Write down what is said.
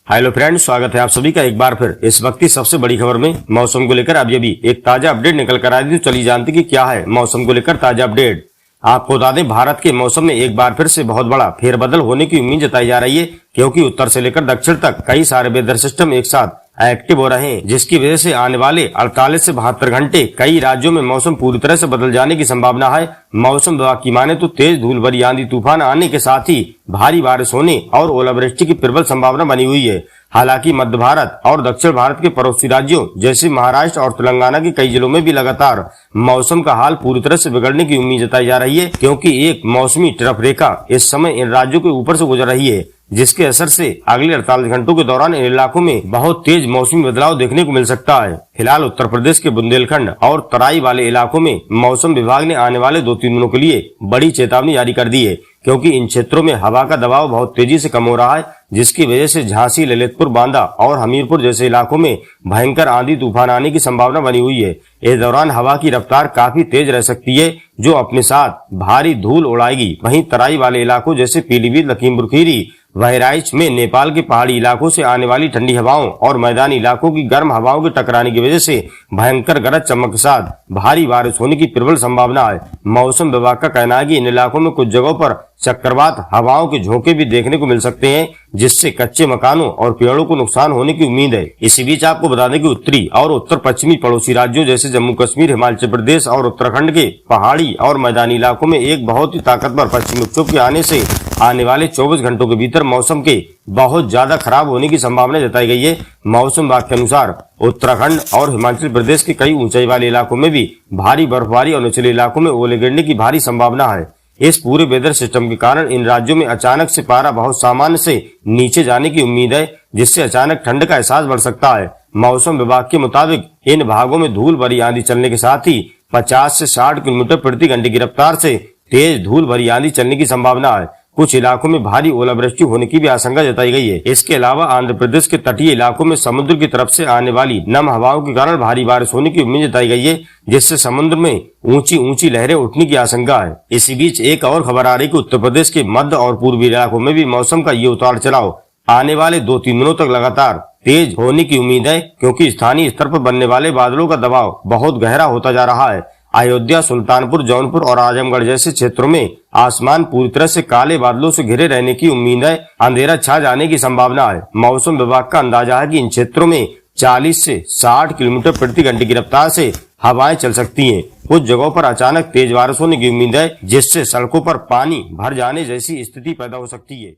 Hello friends, स्वागत है आप सभी का एक बार फिर इस वक्त की सबसे बड़ी खबर में। मौसम को लेकर अब ये भी एक ताजा अपडेट निकल कर आई थी, तो चलिए जानते कि क्या है मौसम को लेकर ताजा अपडेट। आपको बता दें, भारत के मौसम में एक बार फिर से बहुत बड़ा फेरबदल होने की उम्मीद जताई जा रही है, क्योंकि उत्तर से लेकर दक्षिण तक कई सारे वेदर सिस्टम एक साथ एक्टिव हो रहे हैं, जिसकी वजह से आने वाले 48 से 72 घंटे कई राज्यों में मौसम पूरी तरह से बदल जाने की संभावना है। मौसम विभाग की माने तो तेज धूल भरी आंधी तूफान आने के साथ ही भारी बारिश होने और ओलावृष्टि की प्रबल संभावना बनी हुई है। हालांकि मध्य भारत और दक्षिण भारत के पड़ोसी राज्यों जैसे महाराष्ट्र और तेलंगाना के कई जिलों में भी लगातार मौसम का हाल पूरी तरह से बिगड़ने की उम्मीद जताई जा रही है, क्योंकि एक मौसमी ट्रफ रेखा इस समय इन राज्यों के ऊपर से गुजर रही है, जिसके असर से अगले 48 घंटों के दौरान इन इलाकों में बहुत तेज मौसमी बदलाव देखने को मिल सकता है। फिलहाल उत्तर प्रदेश के बुंदेलखंड और तराई वाले इलाकों में मौसम विभाग ने आने वाले 2-3 दिनों के लिए बड़ी चेतावनी जारी कर दी है, क्योंकि इन क्षेत्रों में हवा का दबाव बहुत तेजी से कम हो रहा है, जिसकी वजह से झांसी, ललितपुर, बांदा और हमीरपुर जैसे इलाकों में भयंकर आंधी तूफान आने की संभावना बनी हुई है। इस दौरान हवा की रफ्तार काफी तेज रह सकती है, जो अपने साथ भारी धूल उड़ाएगी। वहीं तराई वाले इलाकों जैसे पीलीभीत, लखीमपुर खीरी, बहराइच में नेपाल के पहाड़ी इलाकों से आने वाली ठंडी हवाओं और मैदानी इलाकों की गर्म हवाओं के टकराने की वजह से भयंकर गरज चमक के साथ भारी बारिश होने की प्रबल संभावना है। मौसम विभाग का कहना है कि इन इलाकों में कुछ जगहों पर चक्रवात हवाओं के झोंके भी देखने को मिल सकते हैं, जिससे कच्चे मकानों और पेड़ों को नुकसान होने की उम्मीद है। इसी बीच आपको बता दें कि उत्तरी और उत्तर पश्चिमी पड़ोसी राज्यों जैसे जम्मू कश्मीर, हिमाचल प्रदेश और उत्तराखंड के पहाड़ी और मैदानी इलाकों में एक बहुत ही ताकतवर पश्चिमी विक्षोभ के आने से आने वाले 24 घंटों के भीतर मौसम के बहुत ज्यादा खराब होने की संभावना जताई गई है। मौसम विभाग के अनुसार उत्तराखंड और हिमाचल प्रदेश के कई ऊंचाई वाले इलाकों में भी भारी बर्फबारी और निचले इलाकों में ओले गिरने की भारी संभावना है। इस पूरे वेदर सिस्टम के कारण इन राज्यों में अचानक से पारा बहुत सामान्य से नीचे जाने की उम्मीद है, जिससे अचानक ठंड का एहसास बढ़ सकता है। मौसम विभाग के मुताबिक इन भागों में धूल भरी आंधी चलने के साथ ही 50 से 60 किलोमीटर प्रति घंटे की रफ्तार से तेज धूल भरी आंधी चलने की संभावना है। कुछ इलाकों में भारी ओलावृष्टि होने की भी आशंका जताई गई है। इसके अलावा आंध्र प्रदेश के तटीय इलाकों में समुद्र की तरफ से आने वाली नम हवाओं के कारण भारी बारिश होने की उम्मीद जताई गई है, जिससे समुद्र में ऊंची ऊंची लहरें उठने की आशंका है। इसी बीच एक और खबर आ रही कि उत्तर प्रदेश के मध्य और पूर्वी इलाकों में भी मौसम का ये उतार चढ़ाव आने वाले 2-3 दिनों तक लगातार तेज होने की उम्मीद है, क्योंकि स्थानीय स्तर पर बनने वाले बादलों का दबाव बहुत गहरा होता जा रहा है। अयोध्या, सुल्तानपुर, जौनपुर और आजमगढ़ जैसे क्षेत्रों में आसमान पूरी तरह से काले बादलों से घिरे रहने की उम्मीद है। अंधेरा छा जाने की संभावना है। मौसम विभाग का अंदाजा है कि इन क्षेत्रों में 40 से 60 किलोमीटर प्रति घंटे की रफ्तार से हवाएं चल सकती हैं। कुछ जगहों पर अचानक तेज बारिश होने की उम्मीद है, जिससे सड़कों पर पानी भर जाने जैसी स्थिति पैदा हो सकती है।